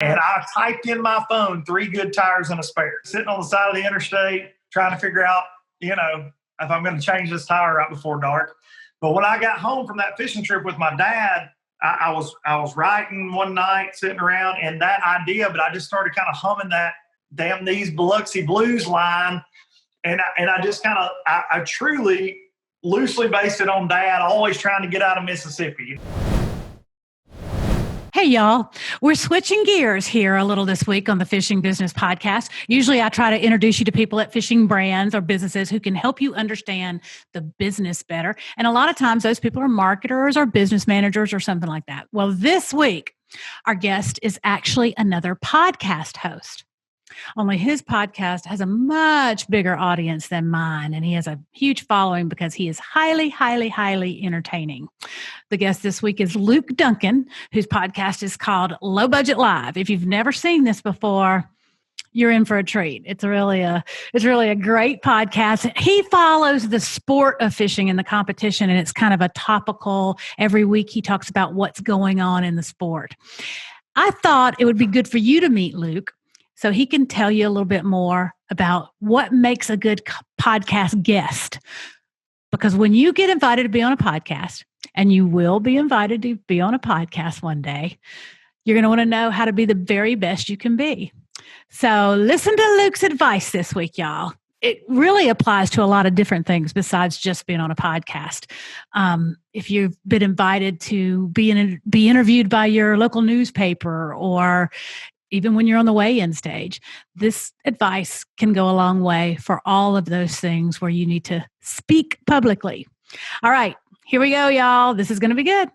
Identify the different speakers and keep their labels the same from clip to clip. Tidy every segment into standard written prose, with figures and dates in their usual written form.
Speaker 1: And I typed in my phone, 3 good tires and a spare, sitting on the side of the interstate, trying to figure out, if I'm going to change this tire right before dark. But when I got home from that fishing trip with my dad, I was writing one night, sitting around, and that idea, but I just started kind of humming that Damn These Biloxi Blues line. And I just kind of, I truly loosely based it on Dad, always trying to get out of Mississippi.
Speaker 2: Hey, y'all. We're switching gears here a little this week on the Fishing Business Podcast. Usually I try to introduce you to people at fishing brands or businesses who can help you understand the business better. And a lot of times those people are marketers or business managers or something like that. Well, this week, our guest is actually another podcast host. Only his podcast has a much bigger audience than mine, and he has a huge following because he is highly, highly, highly entertaining. The guest this week is Luke Dunkin, whose podcast is called Low Budget Live. If you've never seen this before, you're in for a treat. It's really a great podcast. He follows the sport of fishing and the competition, and it's kind of a topical. Every week he talks about what's going on in the sport. I thought it would be good for you to meet Luke, so he can tell you a little bit more about what makes a good podcast guest. Because when you get invited to be on a podcast, and you will be invited to be on a podcast one day, you're going to want to know how to be the very best you can be. So listen to Luke's advice this week, y'all. It really applies to a lot of different things besides just being on a podcast. If you've been invited to be interviewed by your local newspaper, or even when you're on the weigh-in stage, this advice can go a long way for all of those things where you need to speak publicly. All right, here we go, y'all. This is going to be good.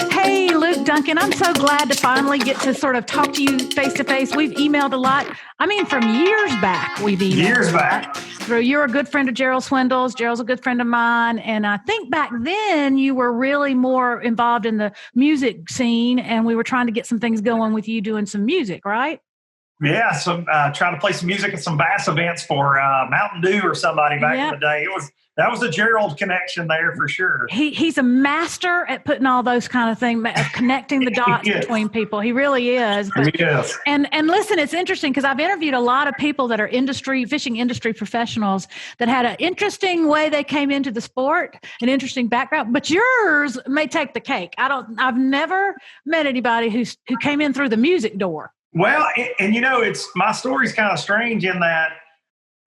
Speaker 2: Hey, Luke Dunkin, I'm so glad to finally get to sort of talk to you face to face. We've emailed a lot. I mean, from years back, we've emailed.
Speaker 1: Years back.
Speaker 2: You're a good friend of Gerald Swindle's. Gerald's a good friend of mine. And I think back then you were really more involved in the music scene, and we were trying to get some things going with you doing some music, right?
Speaker 1: Yeah, trying to play some music at some bass events for Mountain Dew or somebody back in the day. That was a Gerald connection there for sure.
Speaker 2: He's a master at putting all those kind of things, of connecting the dots between people. He really is.
Speaker 1: Yes.
Speaker 2: And listen, it's interesting because I've interviewed a lot of people that are fishing industry professionals that had an interesting way they came into the sport, an interesting background. But yours may take the cake. I've never met anybody who came in through the music door.
Speaker 1: Well, and my story's kind of strange in that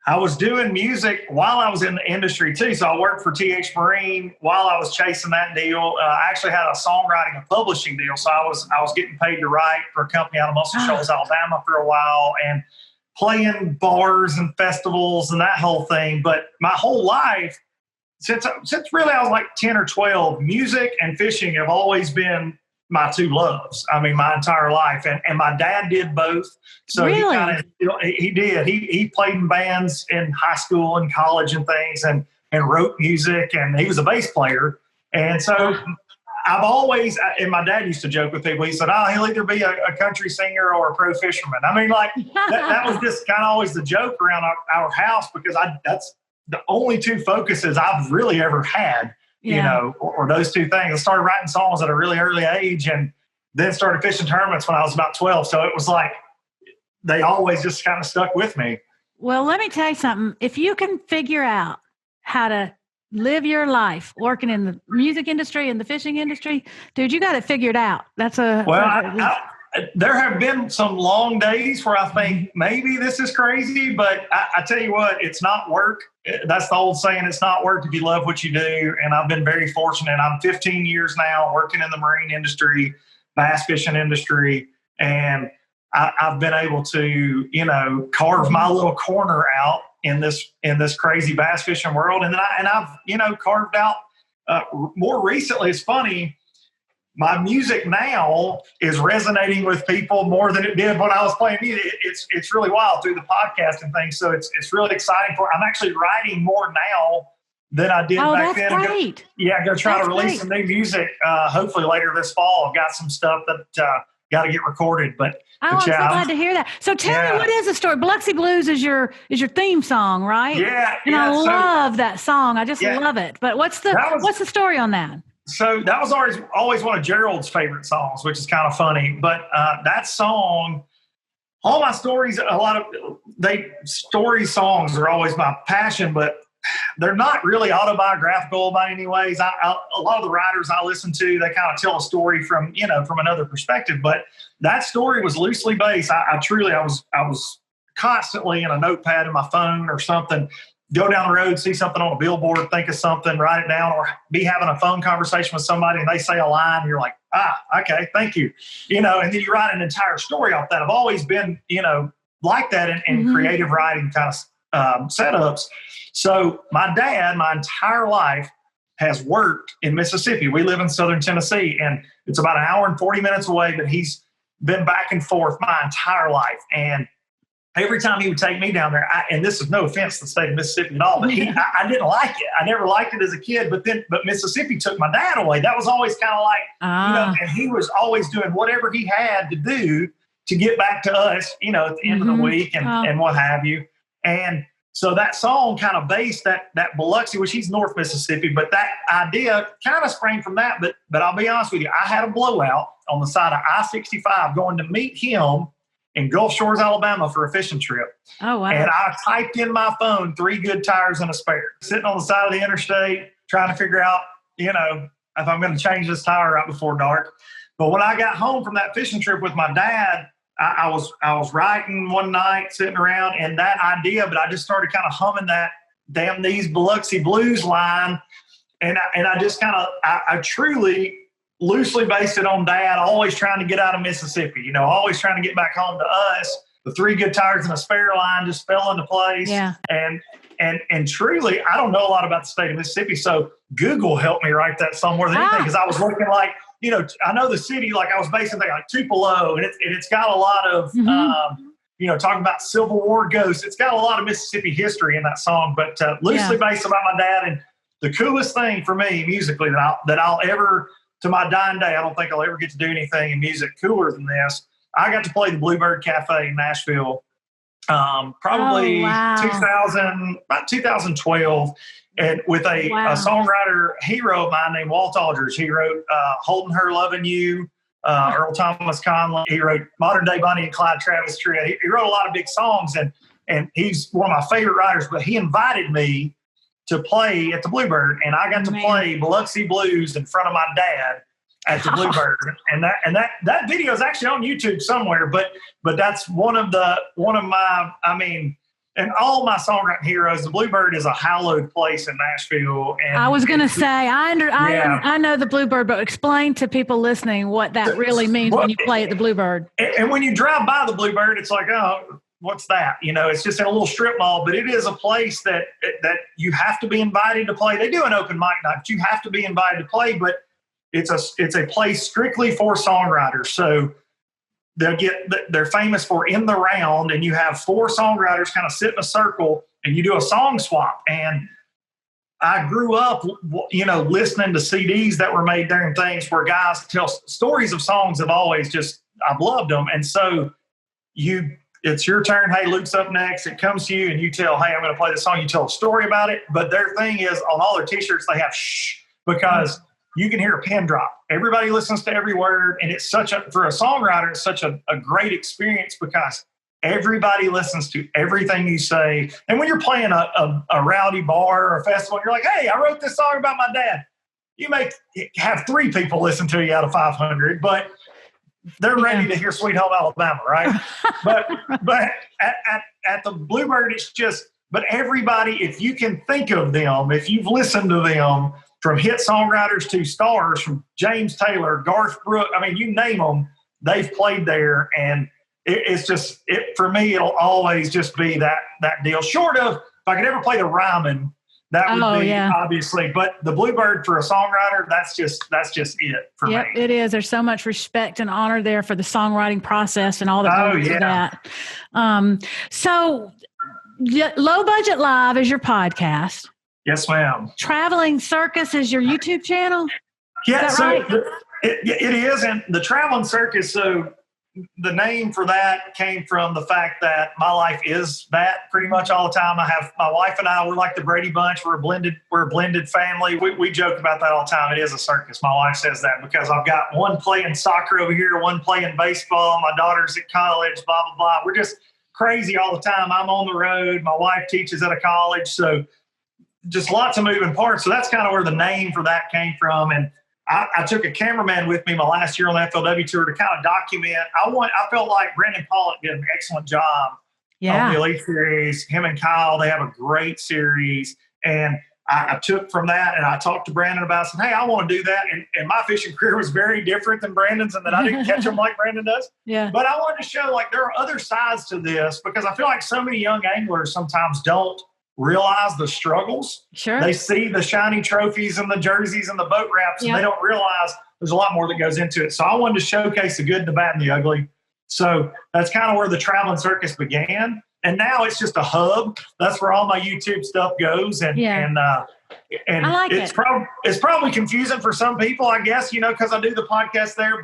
Speaker 1: I was doing music while I was in the industry too. So I worked for TH Marine while I was chasing that deal. I actually had a songwriting and publishing deal. So I was getting paid to write for a company out of Muscle Shoals, Alabama for a while, and playing bars and festivals and that whole thing. But my whole life, since really I was like 10 or 12, music and fishing have always been my two loves. I mean, my entire life. And my dad did both. So
Speaker 2: really?
Speaker 1: he did. He played in bands in high school and college and things, and wrote music, and he was a bass player. And so I've always, and my dad used to joke with people, he said, he'll either be a country singer or a pro fisherman. I mean, like that was just kind of always the joke around our house, because that's the only two focuses I've really ever had. Or those two things. I started writing songs at a really early age, and then started fishing tournaments when I was about 12. So it was like they always just kind of stuck with me.
Speaker 2: Well, let me tell you something. If you can figure out how to live your life working in the music industry and the fishing industry, dude, you got it figured out.
Speaker 1: There have been some long days where I think maybe this is crazy, but I tell you what, it's not work. That's the old saying, it's not work if you love what you do. And I've been very fortunate. I'm 15 years now working in the marine industry, bass fishing industry, and I've been able to, carve my little corner out in this crazy bass fishing world. And I've carved out more recently. It's funny. My music now is resonating with people more than it did when I was playing music. It's really wild through the podcast and things. So it's really exciting. I'm actually writing more now than I did back then.
Speaker 2: That's great.
Speaker 1: Go try to release some new music. Hopefully later this fall. I've got some stuff that got to get recorded. But
Speaker 2: I'm so glad to hear that. So tell me, what is the story? Biloxi Blues is your theme song, right?
Speaker 1: Yeah.
Speaker 2: And I love that song. I just love it. But what's the story on that?
Speaker 1: So that was always one of Gerald's favorite songs, which is kind of funny. But that song, all my stories, story songs are always my passion, but they're not really autobiographical by any ways. A lot of the writers I listen to, they kind of tell a story from another perspective. But that story was loosely based. I was constantly in a notepad in my phone or something. Go down the road, see something on a billboard, think of something, write it down, or be having a phone conversation with somebody and they say a line and you're like, okay, thank you. And then you write an entire story off that. I've always been, like that in creative writing kind of setups. So my dad, my entire life, has worked in Mississippi. We live in southern Tennessee, and it's about an hour and 40 minutes away, but he's been back and forth my entire life. And every time he would take me down there, and this is no offense to the state of Mississippi at all, but I didn't like it. I never liked it as a kid, but Mississippi took my dad away. That was always kind of like, and he was always doing whatever he had to do to get back to us, at the end of the week and what have you. And so that song kind of based that Biloxi, which he's North Mississippi, but that idea kind of sprang from that. But I'll be honest with you, I had a blowout on the side of I-65 going to meet him in Gulf Shores, Alabama for a fishing trip.
Speaker 2: Oh, wow.
Speaker 1: And I typed in my phone, 3 good tires and a spare, sitting on the side of the interstate, trying to figure out, if I'm going to change this tire right before dark. But when I got home from that fishing trip with my dad, I was writing one night, sitting around, and that idea, but I just started kind of humming that "Damn These Biloxi Blues" line. And I just kind of, I truly loosely based it on Dad, always trying to get out of Mississippi, always trying to get back home to us. The 3 good tires and a spare line just fell into place.
Speaker 2: Yeah.
Speaker 1: And truly, I don't know a lot about the state of Mississippi, so Google helped me write that song more than anything, because I was looking like, I know the city, like I was basing things like Tupelo, and it's got a lot of, talking about Civil War ghosts. It's got a lot of Mississippi history in that song, but loosely based about my dad. And the coolest thing for me musically that I'll ever, to my dying day, I don't think I'll ever get to do anything in music cooler than this. I got to play the Bluebird Cafe in Nashville, probably 2012, and with a songwriter hero of mine named Walt Aldridge. He wrote "Holding Her, Loving You," Earl Thomas Conley. He wrote modern day Bonnie and Clyde Travis Tritt. He wrote a lot of big songs, and he's one of my favorite writers. But he invited me to play at the Bluebird, and I got to play Biloxi Blues in front of my dad at the Bluebird. And that video is actually on YouTube somewhere, but that's one of my, and all my songwriting heroes. The Bluebird is a hallowed place in Nashville. And
Speaker 2: I was going to say, I know the Bluebird, but explain to people listening what that really means when you play at the Bluebird.
Speaker 1: And when you drive by the Bluebird, it's like, oh, what's that? It's just in a little strip mall, but it is a place that you have to be invited to play. They do an open mic night, but you have to be invited to play. But it's a place strictly for songwriters. So they're famous for In the Round, and you have 4 songwriters kind of sit in a circle and you do a song swap. And I grew up, listening to CDs that were made there and things where guys tell stories of songs. I've loved them. And so it's your turn. Hey, Luke's up next. It comes to you and you tell, hey, I'm going to play this song. You tell a story about it. But their thing is, on all their t-shirts, they have shh, because you can hear a pin drop. Everybody listens to every word. And it's for a songwriter, it's such a great experience because everybody listens to everything you say. And when you're playing a rowdy bar or a festival, you're like, hey, I wrote this song about my dad. You may have 3 people listen to you out of 500, but they're ready to hear Sweet Home Alabama, right? but at the Bluebird, it's just, but everybody, if you can think of them, if you've listened to them, from hit songwriters to stars, from James Taylor, Garth Brooks, you name them, they've played there. And it's just, for me, it'll always just be that deal. Short of, if I could ever play the Ryman, that would be obviously, but the Bluebird for a songwriter, that's just it for me.
Speaker 2: It is. There's so much respect and honor there for the songwriting process and all that goes into that. So Low Budget Live is your podcast.
Speaker 1: Yes, ma'am.
Speaker 2: Traveling Circus is your YouTube channel?
Speaker 1: Yeah,
Speaker 2: is that right?
Speaker 1: It is. And the Traveling Circus, so the name for that came from the fact that my life is that pretty much all the time. I have my wife and I, we're like the Brady Bunch. We're a blended family. We joke about that all the time. It is a circus. My wife says that because I've got one playing soccer over here, one playing baseball. My daughter's at college, blah, blah, blah. We're just crazy all the time. I'm on the road. My wife teaches at a college. So just lots of moving parts. So that's kind of where the name for that came from. And I took a cameraman with me my last year on the FLW tour to kind of document. I felt like Brandon Pollock did an excellent job on the Elite Series. Him and Kyle, they have a great series. And I took from that and I talked to Brandon about it. Said, hey, I want to do that. And my fishing career was very different than Brandon's and that I didn't catch them like Brandon does.
Speaker 2: Yeah.
Speaker 1: But I wanted to show like there are other sides to this because I feel like so many young anglers sometimes don't realize the struggles.
Speaker 2: Sure.
Speaker 1: They see the shiny trophies and the jerseys and the boat wraps, and they don't realize there's a lot more that goes into it. So I wanted to showcase the good, the bad, and the ugly. So that's kind of where the traveling circus began. And now it's just a hub. That's where all my YouTube stuff goes. And
Speaker 2: I like
Speaker 1: it's probably confusing for some people, I guess, because I do the podcast there,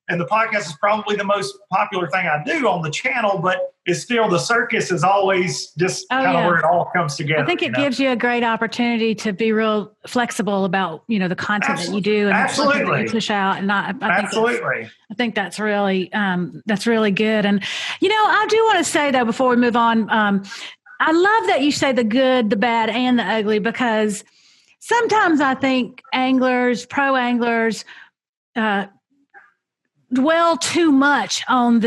Speaker 1: and the podcast is probably the most popular thing I do on the channel, but it's still the circus is always just kind of where it all comes together.
Speaker 2: I think it gives you a great opportunity to be real flexible about, the content that you do and the content that you push out. And I think that's really good. And, I do want to say though, before we move on, I love that you say the good, the bad, and the ugly, because sometimes I think pro anglers, dwell too much on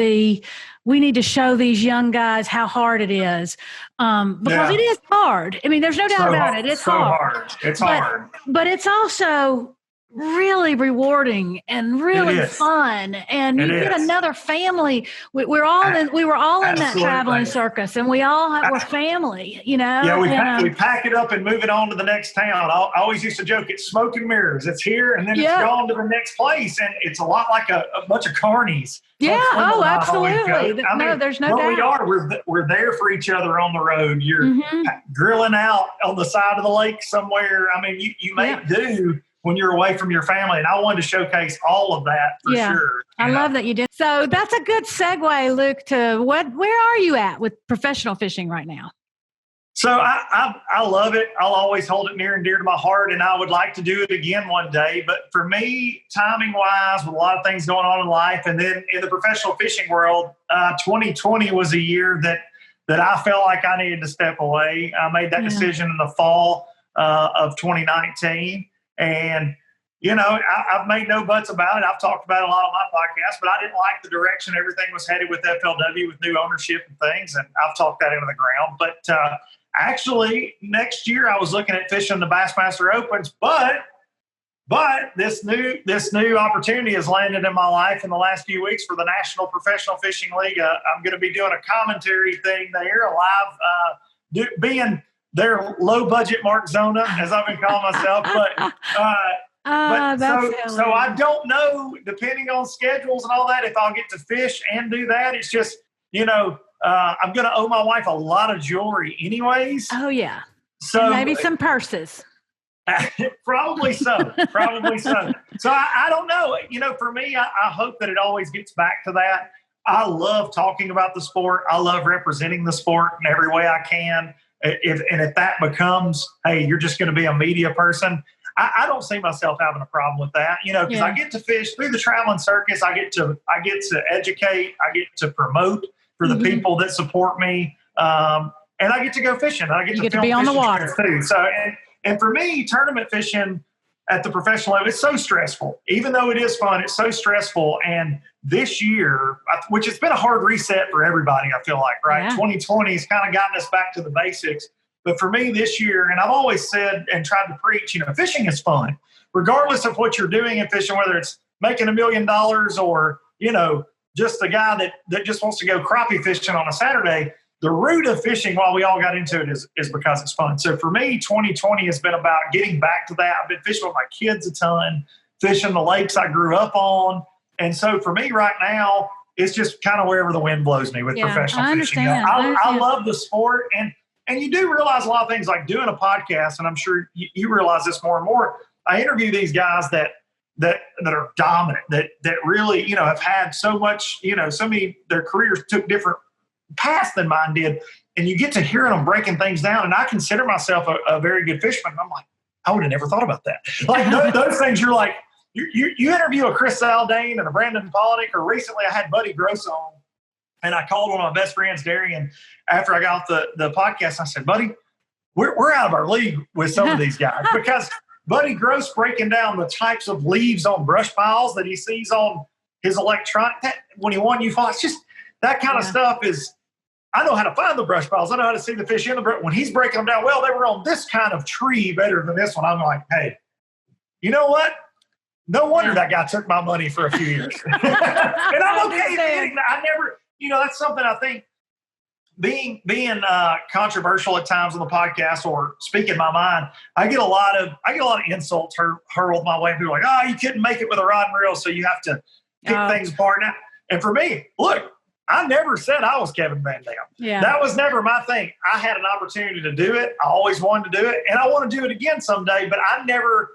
Speaker 2: we need to show these young guys how hard it is. Because it is hard. I mean, there's no doubt about it. It's hard.
Speaker 1: It's hard.
Speaker 2: But it's also really rewarding and really fun. And you get another family. We were all in that traveling circus, and we all were family,
Speaker 1: Yeah, we pack it up and move it on to the next town. I always used to joke, it's smoke and mirrors. It's here, and then it's gone to the next place. And it's a lot like a bunch of carnies.
Speaker 2: Yeah, absolutely. There's no doubt.
Speaker 1: We're there for each other on the road. You're grilling out on the side of the lake somewhere. I mean, you make do when you're away from your family. And I wanted to showcase all of that for sure.
Speaker 2: I love that you did. So that's a good segue, Luke, to where are you at with professional fishing right now?
Speaker 1: So I love it. I'll always hold it near and dear to my heart, and I would like to do it again one day. But for me, timing-wise, with a lot of things going on in life, and then in the professional fishing world, 2020 was a year that I felt like I needed to step away. I made that decision in the fall of 2019. And, I've made no buts about it. I've talked about it a lot on my podcast, but I didn't like the direction everything was headed with FLW, with new ownership and things. And I've talked that into the ground. But actually, next year I was looking at fishing the Bassmaster Opens, but this new opportunity has landed in my life in the last few weeks for the National Professional Fishing League. I'm going to be doing a commentary thing there, live, being their low budget Mark Zona, as I've been calling myself. But so I don't know, depending on schedules and all that, if I'll get to fish and do that. It's just, I'm going to owe my wife a lot of jewelry anyways.
Speaker 2: Oh, yeah.
Speaker 1: So
Speaker 2: and maybe some purses.
Speaker 1: Probably so. So I don't know. For me, I hope that it always gets back to that. I love talking about the sport. I love representing the sport in every way I can. If that becomes, hey, you're just going to be a media person, I don't see myself having a problem with that, because I get to fish through the traveling circus. I get to educate. I get to promote for the people that support me. And I get to go fishing. I get to
Speaker 2: be on the water
Speaker 1: too. So, and for me, tournament fishing at the professional level, it's so stressful. Even though it is fun, it's so stressful. And this year, which has been a hard reset for everybody, I feel like, right? 2020 has kind of gotten us back to the basics. But for me this year, and I've always said and tried to preach, fishing is fun. Regardless of what you're doing in fishing, whether it's making $1 million or, just a guy that just wants to go crappie fishing on a Saturday, the root of fishing, while we all got into it, is because it's fun. So for me, 2020 has been about getting back to that. I've been fishing with my kids a ton, fishing the lakes I grew up on. And so for me right now, it's just kind of wherever the wind blows me with professional fishing. I love the sport. And you do realize a lot of things, like doing a podcast, and I'm sure you realize this more and more. I interview these guys that that are dominant, that really, you know, have had so much, you know, so many, their careers took different paths than mine did. And you get to hearing them breaking things down. And I consider myself a very good fisherman. And I'm like, I would have never thought about that. Like those things, you're like, you interview a Chris Zaldain and a Brandon Pollock, or recently I had Buddy Gross on, and I called one of my best friends, Darian, after I got the podcast. I said, Buddy, we're out of our league with some of these guys, because Buddy Gross breaking down the types of leaves on brush piles that he sees on his electronic, when he won UFO, it's just that kind of stuff is, I know how to find the brush piles. I know how to see the fish in the brush. When he's breaking them down, well, they were on this kind of tree better than this one. I'm like, hey, you know what? No wonder that guy took my money for a few years. And I'm okay admitting that. I never, you know, that's something I think being controversial at times on the podcast or speaking my mind, I get a lot of insults hurled my way. People are like, oh, you couldn't make it with a rod and reel, so you have to pick things apart now. And for me, look, I never said I was Kevin Van Dam. Yeah. That was never my thing. I had an opportunity to do it. I always wanted to do it, and I want to do it again someday, but I never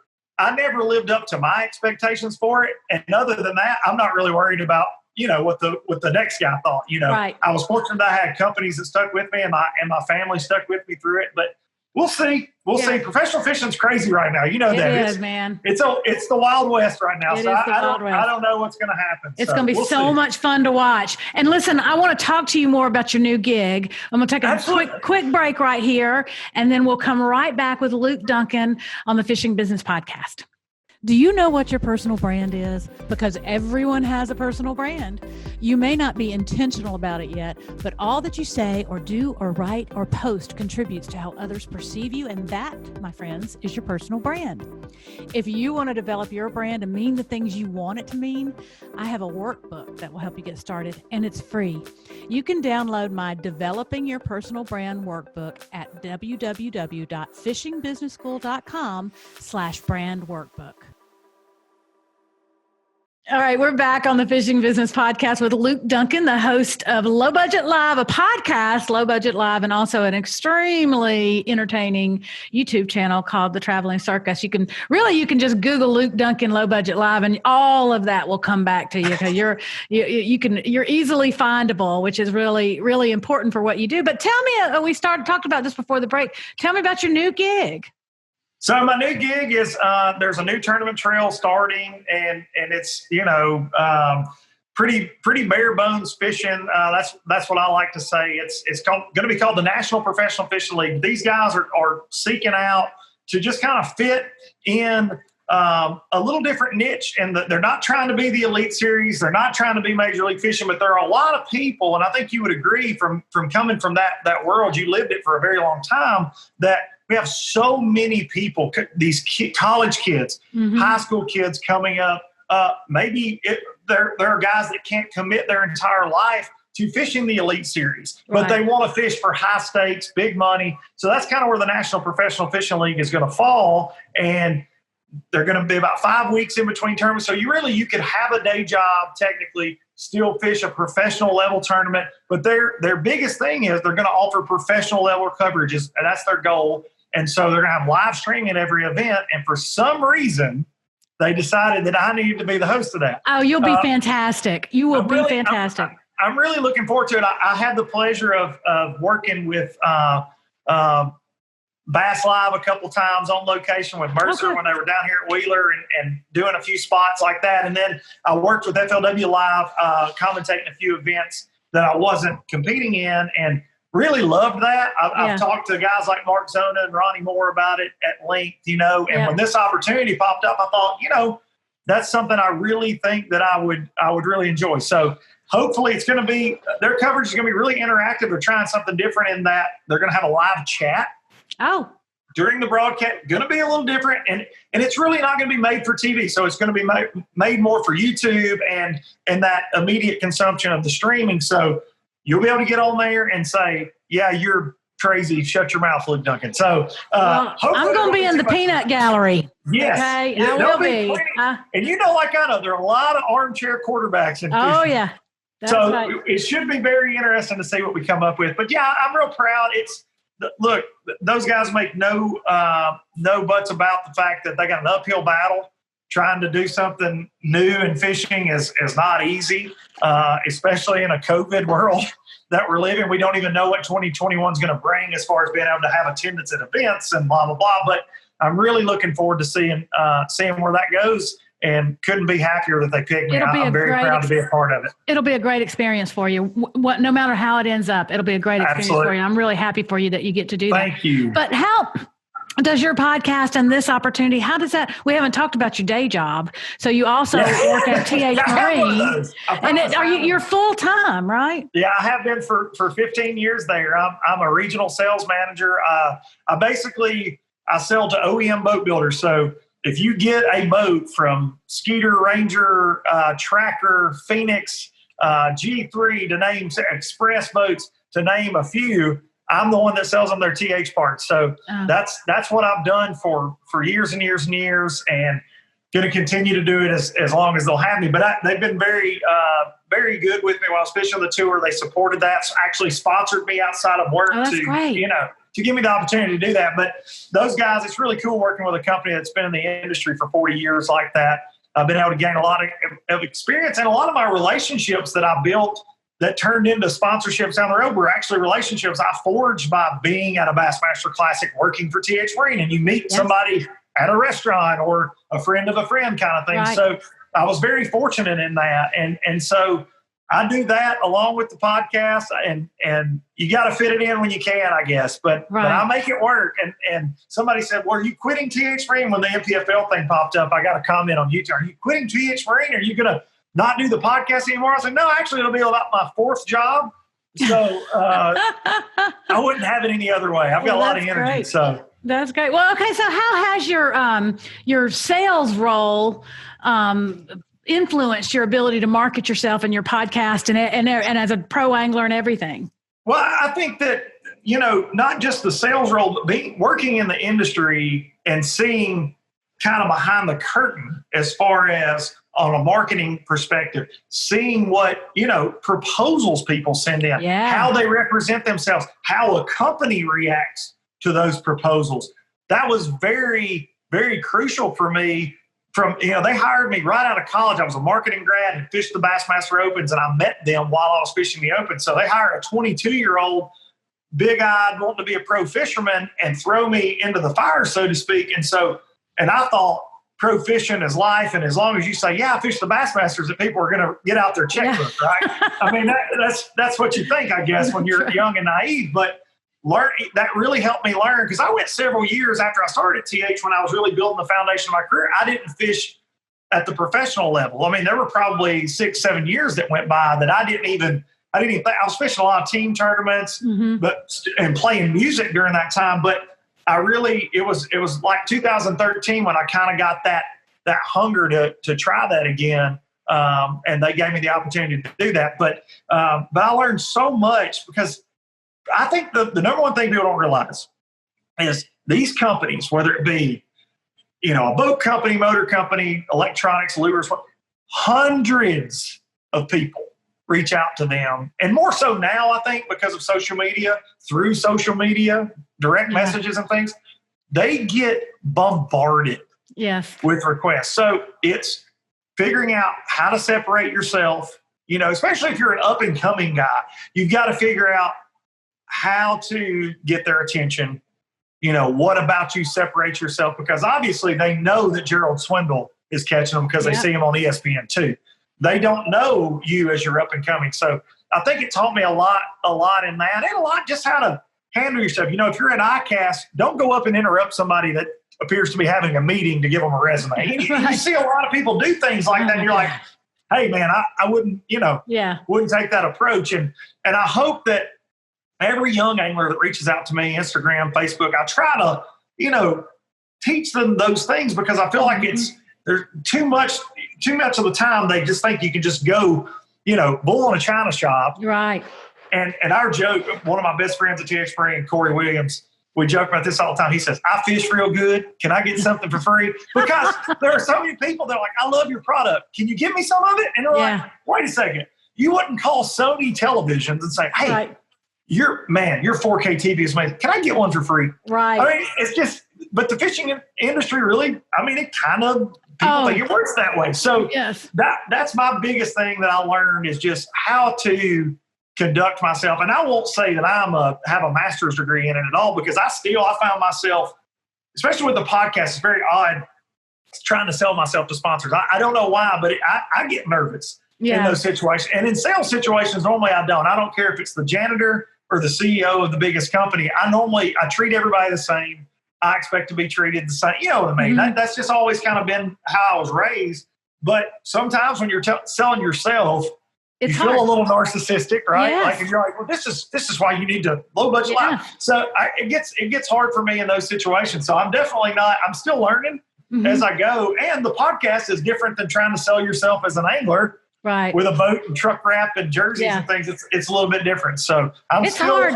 Speaker 1: lived up to my expectations for it. And other than that, I'm not really worried about, you know, what the next guy thought. You know, right. I was fortunate that I had companies that stuck with me, and my family stuck with me through it. But we'll see. We'll see. Professional fishing's crazy right now. You know that.
Speaker 2: It is, man.
Speaker 1: It's the Wild West right now. I don't know what's going to happen.
Speaker 2: It's going to be so much fun to watch. And listen, I want to talk to you more about your new gig. I'm going to take a quick break right here, and then we'll come right back with Luke Dunkin on the Fishing Business Podcast. Do you know what your personal brand is? Because everyone has a personal brand. You may not be intentional about it yet, but all that you say or do or write or post contributes to how others perceive you. And that, my friends, is your personal brand. If you want to develop your brand and mean the things you want it to mean, I have a workbook that will help you get started, and it's free. You can download my Developing Your Personal Brand workbook at www.fishingbusinessschool.com/brand workbook. All right, we're back on the Fishing Business Podcast with Luke Dunkin, the host of Low Budget Live, a podcast, Low Budget Live, and also an extremely entertaining YouTube channel called The Traveling Circus. You can just Google Luke Dunkin Low Budget Live, and all of that will come back to you, because you're easily findable, which is really, really important for what you do. But tell me, we talked about this before the break. Tell me about your new gig.
Speaker 1: So my new gig is there's a new tournament trail starting, and it's, you know, pretty bare bones fishing. That's what I like to say. It's going to be called the National Professional Fishing League. These guys are seeking out to just kind of fit in a little different niche, and they're not trying to be the Elite Series. They're not trying to be Major League Fishing, but there are a lot of people, and I think you would agree from coming from that world, you lived it for a very long time, that we have so many people, these college kids, high school kids coming up. Maybe there are guys that can't commit their entire life to fishing the Elite Series, but they want to fish for high stakes, big money. So that's kind of where the National Professional Fishing League is going to fall. And they're going to be about 5 weeks in between tournaments. So you could have a day job, technically, still fish a professional level tournament. But their biggest thing is they're going to offer professional level coverages, and that's their goal. And so they're going to have live streaming at every event. And for some reason, they decided that I needed to be the host of that.
Speaker 2: Oh, you'll be fantastic. You will be fantastic.
Speaker 1: I'm really looking forward to it. I had the pleasure of working with Bass Live a couple times on location with Mercer when they were down here at Wheeler, and doing a few spots like that. And then I worked with FLW Live, commentating a few events that I wasn't competing in, and really loved that. I've talked to guys like Mark Zona and Ronnie Moore about it at length, you know, and when this opportunity popped up, I thought, you know, that's something I really think that I would really enjoy. So hopefully it's going to be, their coverage is going to be really interactive. They're trying something different in that they're going to have a live chat. During the broadcast, going to be a little different, and it's really not going to be made for TV. So it's going to be made more for YouTube and that immediate consumption of the streaming. So you'll be able to get on there and say, yeah, you're crazy. Shut your mouth, Luke Dunkin. So
Speaker 2: I'm going to be in the peanut gallery.
Speaker 1: Yes.
Speaker 2: Okay, I will be.
Speaker 1: And you know, like I know, there are a lot of armchair quarterbacks in fishing.
Speaker 2: Oh, yeah. That's right.
Speaker 1: It should be very interesting to see what we come up with. But, yeah, I'm real proud. Look, those guys make no buts about the fact that they got an uphill battle. trying to do something new in fishing is not easy, especially in a COVID world that we're living. We don't even know what 2021 is going to bring as far as being able to have attendance at events and blah, blah, blah. But I'm really looking forward to seeing where that goes, and couldn't be happier that they picked me. I'm very proud to be a part of it.
Speaker 2: It'll be a great experience for you. No matter how it ends up, it'll be a great experience for you. I'm really happy for you that you get to do that.
Speaker 1: Thank you.
Speaker 2: But how does your podcast and this opportunity, how does that, we haven't talked about your day job. So you also work at TH Marine. And you're full time, right?
Speaker 1: Yeah, I have been for 15 years there. I'm a regional sales manager. I sell to OEM boat builders. So if you get a boat from Skeeter, Ranger, Tracker, Phoenix, G3, to name Express boats, to name a few, I'm the one that sells them their TH parts. So that's what I've done for years and years and years, and going to continue to do it as long as they'll have me. But they've been very good with me while I was fishing the tour. They supported that, actually sponsored me outside of work to give me the opportunity to do that. But those guys, it's really cool working with a company that's been in the industry for 40 years like that. I've been able to gain a lot of experience, and a lot of my relationships that I built that turned into sponsorships down the road were actually relationships I forged by being at a Bassmaster Classic working for TH Marine. And you meet somebody at a restaurant or a friend of a friend kind of thing. Right. So I was very fortunate in that. And so I do that along with the podcast, and you got to fit it in when you can, I guess. But I make it work. And somebody said, well, are you quitting TH Marine? When the MPFL thing popped up, I got a comment on YouTube. Are you quitting TH Marine? Are you going to not do the podcast anymore? I was like, no, actually, it'll be about my fourth job. So I wouldn't have it any other way. I've got a lot of energy.
Speaker 2: Great.
Speaker 1: So
Speaker 2: that's great. Well, okay. So how has your sales role influenced your ability to market yourself and your podcast and as a pro angler and everything?
Speaker 1: Well, I think that, not just the sales role, but working in the industry and seeing kind of behind the curtain as far as on a marketing perspective, seeing what, proposals people send in, how they represent themselves, how a company reacts to those proposals. That was very, very crucial for me. They hired me right out of college. I was a marketing grad and fished the Bassmaster Opens, and I met them while I was fishing the Open. So they hired a 22-year-old, big-eyed, wanting to be a pro fisherman and throw me into the fire, so to speak. And I thought pro fishing is life, and as long as you say, yeah, I fish the Bassmasters, that people are going to get out their checkbook, right? I mean, that's what you think, I guess, when you're young and naive. But that really helped me learn, because I went several years after I started at TH, when I was really building the foundation of my career. I didn't fish at the professional level. I mean, there were probably 6-7 years that went by that I didn't even think. I was fishing a lot of team tournaments, and playing music during that time. But it was like 2013 when I kind of got that hunger to try that again. And they gave me the opportunity to do that. But I learned so much, because I think the number one thing people don't realize is these companies, whether it be, a boat company, motor company, electronics, lures, hundreds of people reach out to them. And more so now, I think, because of social media, direct messages and things, they get bombarded with requests. So it's figuring out how to separate yourself, especially if you're an up and coming guy. You've got to figure out how to get their attention. What about you separates yourself? Because obviously they know that Gerald Swindle is catching them because they see him on ESPN2. They don't know you as you're up and coming. So I think it taught me a lot in that, and a lot just how to handle yourself. If you're at ICAST, don't go up and interrupt somebody that appears to be having a meeting to give them a resume. You see a lot of people do things like that, and you're like, hey, man, I wouldn't, wouldn't take that approach. And I hope that every young angler that reaches out to me, Instagram, Facebook, I try to, teach them those things, because I feel like there's too much of the time they just think you can just go, bull on a china shop.
Speaker 2: Right.
Speaker 1: And our joke, one of my best friends at TX Marine, Corey Williams, we joke about this all the time. He says, I fish real good. Can I get something for free? Because there are so many people that are like, I love your product. Can you give me some of it? And they're like, wait a second. You wouldn't call Sony televisions and say, hey, your 4K TV is amazing. Can I get one for free?
Speaker 2: Right.
Speaker 1: I mean, it's just, but the fishing industry really, I mean, it kind of, people think it works that way. So that's my biggest thing that I learned is just how to conduct myself. And I won't say that have a master's degree in it at all, because I found myself, especially with the podcast, it's very odd trying to sell myself to sponsors. I don't know why, but I get nervous in those situations. And in sales situations, normally I don't care if it's the janitor or the CEO of the biggest company. I treat everybody the same. I expect to be treated the same. You know what I mean? That's just always kind of been how I was raised. But sometimes when you're selling yourself, you feel a little narcissistic, right?
Speaker 2: Yes.
Speaker 1: Like, if you're like, well, this is why you need to low budget life. So it gets hard for me in those situations. So I'm still learning as I go. And the podcast is different than trying to sell yourself as an angler.
Speaker 2: Right.
Speaker 1: With a boat and truck wrap and jerseys and things. It's a little bit different. So
Speaker 2: it's hard.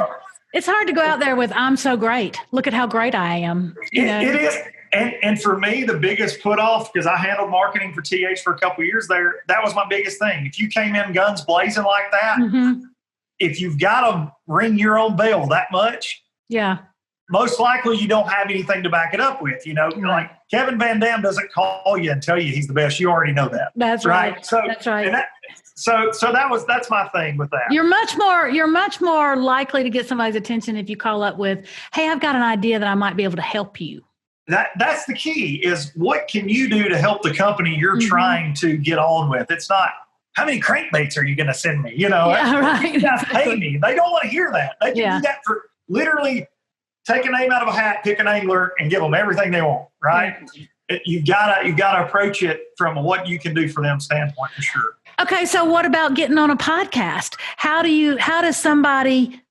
Speaker 2: It's hard to go out there with, I'm so great. Look at how great I am.
Speaker 1: It is. And for me, the biggest put off, because I handled marketing for TH for a couple of years there, that was my biggest thing. If you came in guns blazing like that, if you've got to ring your own bell that much, most likely you don't have anything to back it up with. Like Kevin Van Dam doesn't call you and tell you he's the best. You already know that.
Speaker 2: That's right.
Speaker 1: So
Speaker 2: that's right.
Speaker 1: So that's my thing with that.
Speaker 2: You're much more likely to get somebody's attention if you call up with, "Hey, I've got an idea that I might be able to help you."
Speaker 1: That's the key, is what can you do to help the company you're trying to get on with? It's not, how many crankbaits are you going to send me? You pay me. They don't want to hear that. They can do that for literally take a name out of a hat, pick an angler, and give them everything they want, right? You've got to approach it from what you can do for them standpoint, for sure.
Speaker 2: Okay, so what about getting on a podcast? How does somebody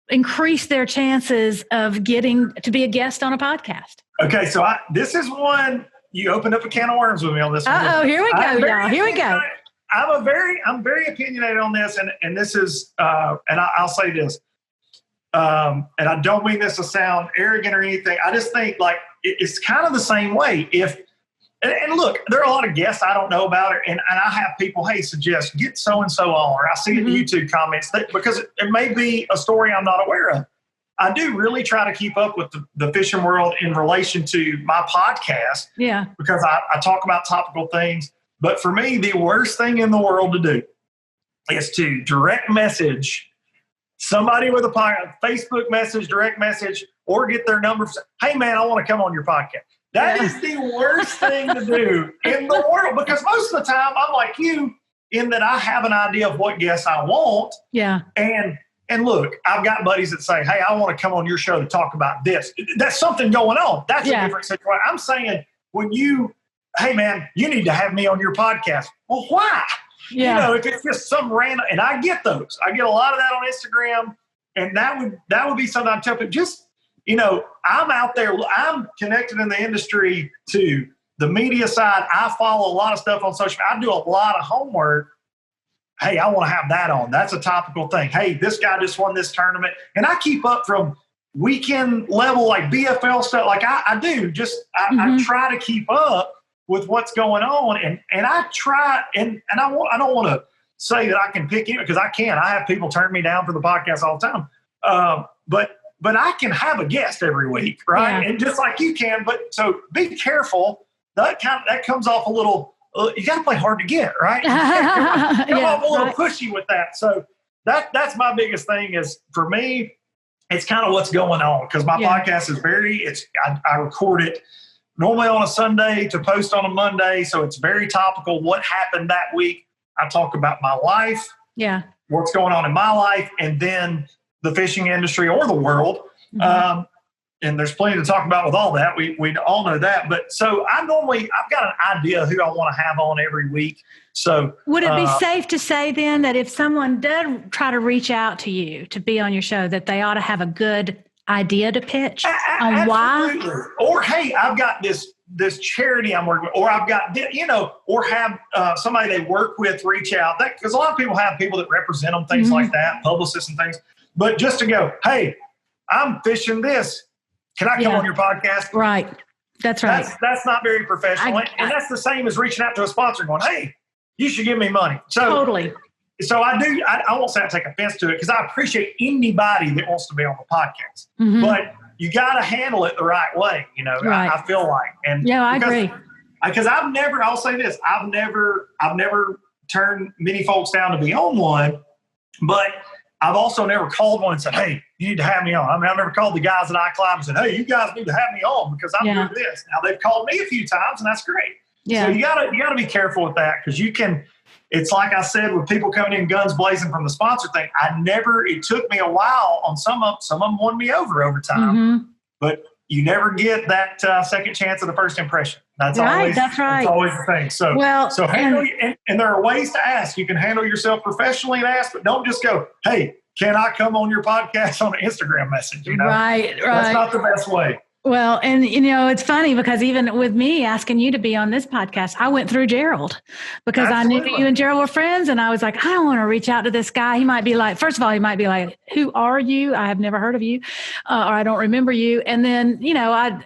Speaker 2: increase their chances of getting to be a guest on a podcast?
Speaker 1: Okay, so this is one, you opened up a can of worms with me on this one.
Speaker 2: Uh-oh, here we go, y'all. Here we go.
Speaker 1: I'm very opinionated on this, and this is, and I'll say this, and I don't mean this to sound arrogant or anything. I just think like it's kind of the same way. And look, there are a lot of guests I don't know about it, and I have people, hey, suggest get so-and-so on, or I see it in YouTube comments, because it may be a story I'm not aware of. I do really try to keep up with the fishing world in relation to my podcast, because I talk about topical things. But for me, the worst thing in the world to do is to direct message somebody with a Facebook message, direct message, or get their number. Hey, man, I want to come on your podcast. That is the worst thing to do in the world, because most of the time I'm like you in that I have an idea of what guests I want. Yeah. And look, I've got buddies that say, hey, I want to come on your show to talk about this. That's something going on. That's a different situation. I'm saying hey, man, you need to have me on your podcast. Well, why? Yeah. If it's just some random, and I get those. I get a lot of that on Instagram, and that would be something I'm telling people. Just, I'm out there. I'm connected in the industry to the media side. I follow a lot of stuff on social media. I do a lot of homework. Hey, I want to have that on. That's a topical thing. Hey, this guy just won this tournament. And I keep up from weekend level, like BFL stuff. Like I do. I try to keep up with what's going on. And I try, and I don't want to say that I can pick it, because I can. I have people turn me down for the podcast all the time. But I can have a guest every week, right? Yeah. And just like you can. But so be careful. That comes off a little. You got to play hard to get, right? Come off a little pushy with that. So that's my biggest thing is, for me, it's kind of what's going on, because my podcast is I record it normally on a Sunday to post on a Monday. So it's very topical. What happened that week? I talk about my life, what's going on in my life, and then the fishing industry or the world. And there's plenty to talk about with all that. We all know that. But so I've got an idea who I want to have on every week. So
Speaker 2: would it be safe to say then that if someone did try to reach out to you to be on your show, that they ought to have a good idea to pitch on why?
Speaker 1: Or, hey, I've got this charity I'm working with, or I've got, or have somebody they work with reach out. Because a lot of people have people that represent them, things like that, publicists and things. But just to go, hey, I'm fishing this. Can I come on your podcast?
Speaker 2: Right. That's right.
Speaker 1: That's not very professional. And that's the same as reaching out to a sponsor going, hey, you should give me money. So totally. So I won't say I take offense to it, because I appreciate anybody that wants to be on the podcast. you got to handle it the right way.
Speaker 2: Right.
Speaker 1: I feel like, and
Speaker 2: yeah, I agree.
Speaker 1: Because I'll say this, I've never turned many folks down to be on one, but I've also never called one and said, hey, you need to have me on. I mean, I've never called the guys at iClimb and said, hey, you guys need to have me on because I'm doing this. Now they've called me a few times and that's great.
Speaker 2: Yeah.
Speaker 1: So you gotta be careful with that because it's like I said, with people coming in guns blazing from the sponsor thing, it took me a while on some of them won me over time, but you never get that second chance of the first impression. That's right. That's always the thing. So handle and there are ways to ask. You can handle yourself professionally and ask, but don't just go, hey, can I come on your podcast on an Instagram message?
Speaker 2: Right.
Speaker 1: That's not the best way.
Speaker 2: Well, and it's funny because even with me asking you to be on this podcast, I went through Gerald because Absolutely. I knew you and Gerald were friends. And I was like, I don't want to reach out to this guy. He might be like, first of all, who are you? I have never heard of you or I don't remember you. And then,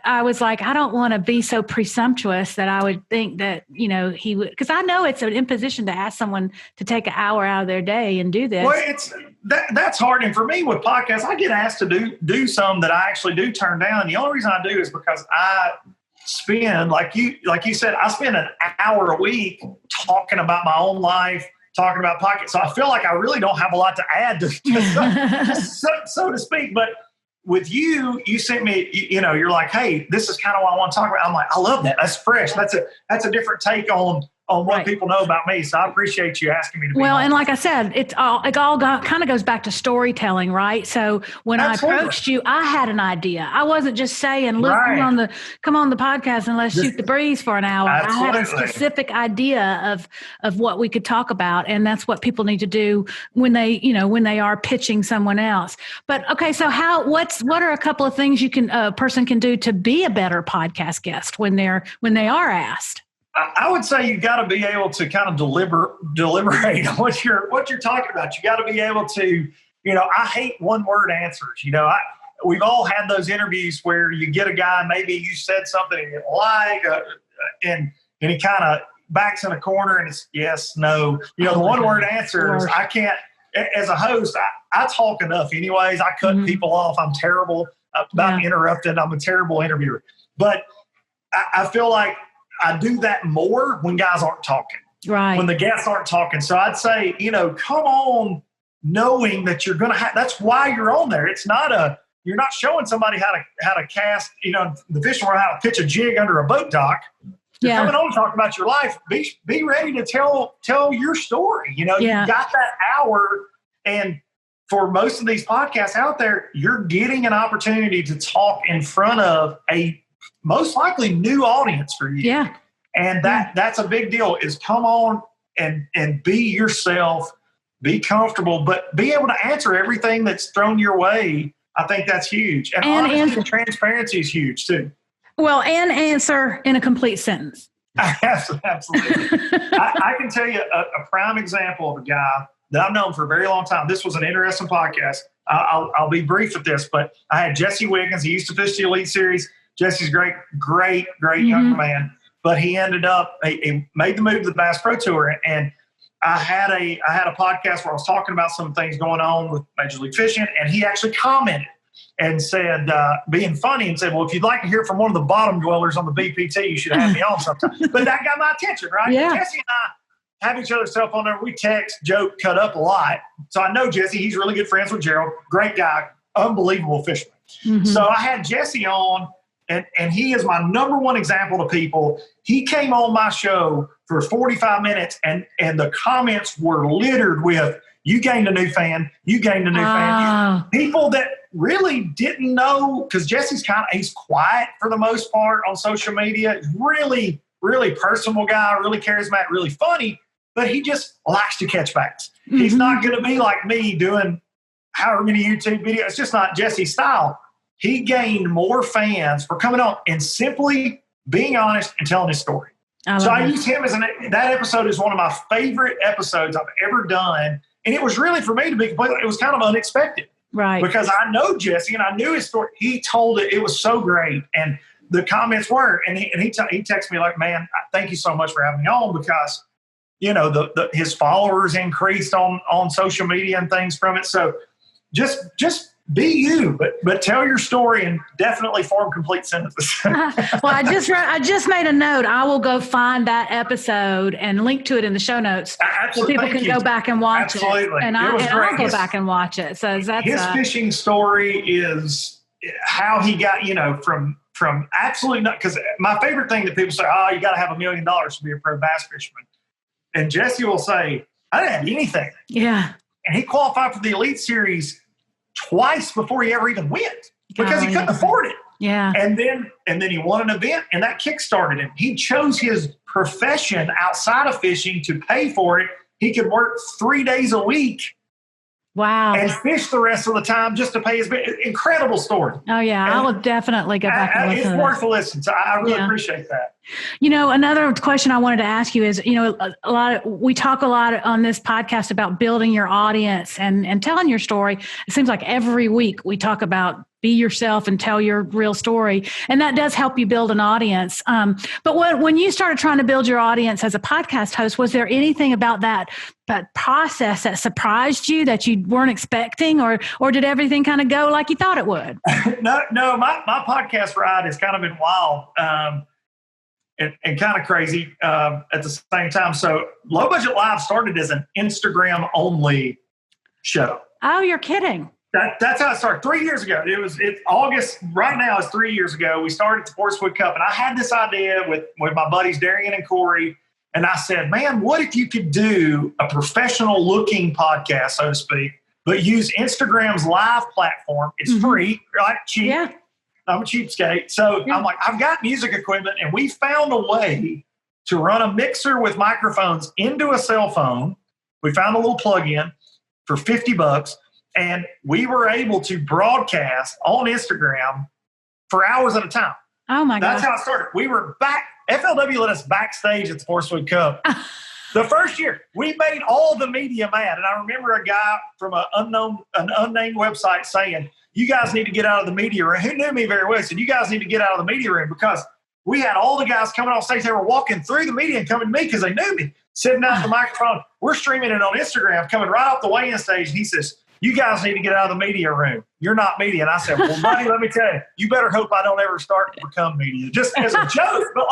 Speaker 2: I was like, I don't want to be so presumptuous that I would think that, he would, because I know it's an imposition to ask someone to take an hour out of their day and do this.
Speaker 1: Well, that's hard. And for me with podcasts, I get asked to do some that I actually do turn down. And the only reason I do is because I spend, like you said, I spend an hour a week talking about my own life, talking about podcasts. So I feel like I really don't have a lot to add so to speak. But with you sent me, you're like, hey, this is kind of what I want to talk about. I'm like, I love that. That's fresh. That's a different take on what people know about me. So I appreciate you asking me to be on.
Speaker 2: And like I said, it all kind of goes back to storytelling, right? So when Absolutely. I approached you, I had an idea. I wasn't just saying, look, come on the podcast and let's shoot the breeze for an hour. Absolutely. I had a specific idea of what we could talk about. And that's what people need to do when they are pitching someone else. But okay, so what are a couple of things a person can do to be a better podcast guest when they are asked?
Speaker 1: I would say you got to be able to kind of deliberate on what you're talking about. You got to be able to, I hate one word answers. We've all had those interviews where you get a guy, maybe you said something you didn't like, and he kind of backs in a corner and it's yes, no. The one word answers, I can't. As a host, I talk enough anyways. I cut people off. I'm terrible about interrupting. I'm a terrible interviewer. But I feel like I do that more when guys aren't talking, right? When the guests aren't talking. So I'd say, come on, knowing that you're going to that's why you're on there. It's not you're not showing somebody how to cast, the fishing world, how to pitch a jig under a boat dock. You're coming on to talk about your life. Be ready to tell your story. You got that hour. And for most of these podcasts out there, you're getting an opportunity to talk in front of a most likely new audience for you. Yeah. And that's a big deal is come on and be yourself, be comfortable, but be able to answer everything that's thrown your way. I think that's huge. And honesty and transparency is huge too.
Speaker 2: Well, and answer in a complete sentence.
Speaker 1: Absolutely. I can tell you a prime example of a guy that I've known for a very long time. This was an interesting podcast. I'll be brief with this, but I had Jesse Wiggins. He used to fish the Elite Series. Jesse's great young man, but he ended up, he made the move to the Bass Pro Tour. And I had a podcast where I was talking about some things going on with Major League Fishing, and he actually commented and said, being funny, and said, well, if you'd like to hear from one of the bottom dwellers on the BPT, you should have me on sometime. But that got my attention, right? Yeah. Jesse and I have each other's cell phone number. We text, joke, cut up a lot. So I know Jesse. He's really good friends with Gerald. Great guy, unbelievable fisherman. Mm-hmm. So I had Jesse on, and he is my number one example to people. He came on my show for 45 minutes, and the comments were littered with, you gained a new fan, you gained a new fan. People that really didn't know, because Jesse's he's quiet for the most part on social media. Really, really personable guy, really charismatic, really funny, but he just likes to catch bass. Mm-hmm. He's not going to be like me doing however many YouTube videos. It's just not Jesse's style. He gained more fans for coming on and simply being honest and telling his story. I used him that episode is one of my favorite episodes I've ever done. And it was really, for me to be completely, it was kind of unexpected. Right. Because I know Jesse and I knew his story. He told it was so great. And the comments were, and he texted me like, man, thank you so much for having me on, because, his followers increased on social media and things from it. So just be you, but tell your story and definitely form complete sentences.
Speaker 2: Well, I just made a note. I will go find that episode and link to it in the show notes so people can go back and watch it. And I'll go back and watch it. So that's
Speaker 1: his fishing story is how he got, from absolutely not, because my favorite thing that people say, oh, you got to have $1 million to be a pro bass fisherman. And Jesse will say, I didn't have anything.
Speaker 2: Yeah.
Speaker 1: And he qualified for the Elite Series twice before he ever even went because he couldn't afford it.
Speaker 2: Yeah.
Speaker 1: And then he won an event and that kickstarted him. He chose his profession outside of fishing to pay for it. He could work 3 days a week.
Speaker 2: Wow.
Speaker 1: And fish the rest of the time just to pay his bill. Incredible story.
Speaker 2: Oh, yeah. I will definitely go back and listen to that.
Speaker 1: It's worth a listen. So I really appreciate that.
Speaker 2: Another question I wanted to ask you is, we talk a lot on this podcast about building your audience and telling your story. It seems like every week we talk about be yourself and tell your real story. And that does help you build an audience. But when you started trying to build your audience as a podcast host, was there anything about that process that surprised you that you weren't expecting, or did everything kind of go like you thought it would?
Speaker 1: No, my podcast ride has kind of been wild. And kind of crazy at the same time. So Low Budget Live started as an Instagram only show.
Speaker 2: Oh, you're kidding.
Speaker 1: That's how it started 3 years ago. It's August right now is 3 years ago. We started the Forestwood Cup, and I had this idea with my buddies Darian and Corey, and I said, man, what if you could do a professional looking podcast, so to speak, but use Instagram's live platform? It's free, right? Cheap. Yeah. I'm a cheapskate. So I'm like, I've got music equipment, and we found a way to run a mixer with microphones into a cell phone. We found a little plug-in for $50. And we were able to broadcast on Instagram for hours at a time.
Speaker 2: Oh, my God.
Speaker 1: That's how it started. We were FLW let us backstage at the Forestwood Cup. The first year, we made all the media mad. And I remember a guy from an unnamed website saying, you guys need to get out of the media room. Who knew me very well said, you guys need to get out of the media room, because we had all the guys coming on stage. They were walking through the media and coming to me because they knew me, sitting out the microphone. We're streaming it on Instagram, coming right off the weigh-in stage. And he says, you guys need to get out of the media room. You're not media. And I said, well, buddy, let me tell you, you better hope I don't ever start to become media. Just as a joke. But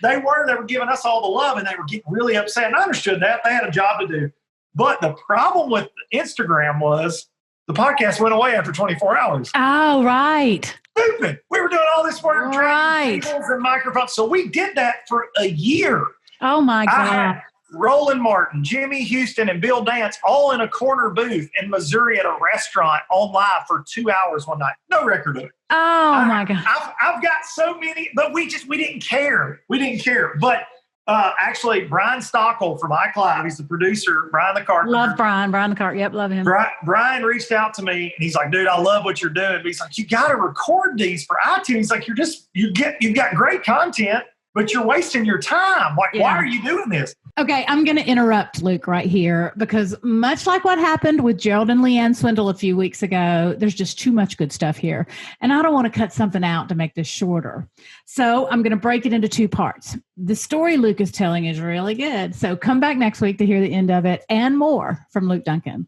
Speaker 1: they were giving us all the love, and they were getting really upset. And I understood that. They had a job to do. But the problem with Instagram was the podcast went away after 24 hours.
Speaker 2: Oh, right.
Speaker 1: Stupid. We were doing all this work, tracking tables and microphones. So we did that for a year.
Speaker 2: Oh, my God.
Speaker 1: I had Roland Martin, Jimmy Houston, and Bill Dance all in a corner booth in Missouri at a restaurant on live for 2 hours one night. No record of it.
Speaker 2: Oh, my God.
Speaker 1: I've got so many, but we didn't care. We didn't care. But actually, Brian Stockel from iCloud, he's the producer, Brian the Carpenter.
Speaker 2: Love Brian the Carpenter. Yep, love him.
Speaker 1: Brian reached out to me, and he's like, dude, I love what you're doing. But he's like, you got to record these for iTunes. He's like, you've got great content, but you're wasting your time. Why are you doing this?
Speaker 2: Okay, I'm going to interrupt Luke right here, because much like what happened with Gerald and Leanne Swindle a few weeks ago, there's just too much good stuff here. And I don't want to cut something out to make this shorter. So I'm going to break it into two parts. The story Luke is telling is really good. So come back next week to hear the end of it and more from Luke Dunkin.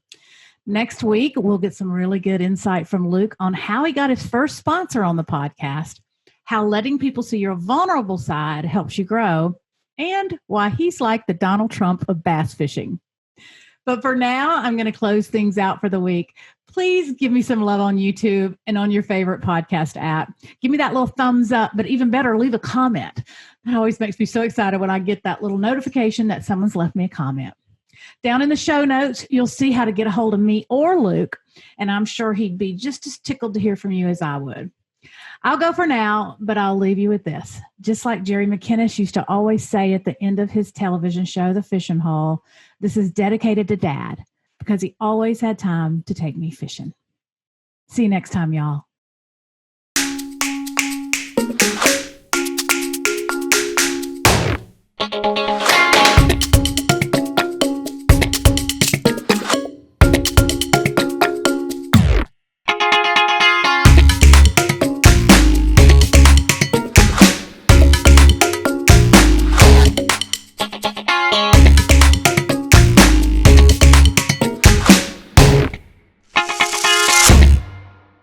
Speaker 2: Next week, we'll get some really good insight from Luke on how he got his first sponsor on the podcast, how letting people see your vulnerable side helps you grow, and why he's like the Donald Trump of bass fishing. But for now, I'm going to close things out for the week. Please give me some love on YouTube and on your favorite podcast app. Give me that little thumbs up, but even better, leave a comment. That always makes me so excited when I get that little notification that someone's left me a comment. Down in the show notes, you'll see how to get a hold of me or Luke, and I'm sure he'd be just as tickled to hear from you as I would. I'll go for now, but I'll leave you with this. Just like Jerry McInnes used to always say at the end of his television show, The Fishing Hole, this is dedicated to Dad, because he always had time to take me fishing. See you next time, y'all.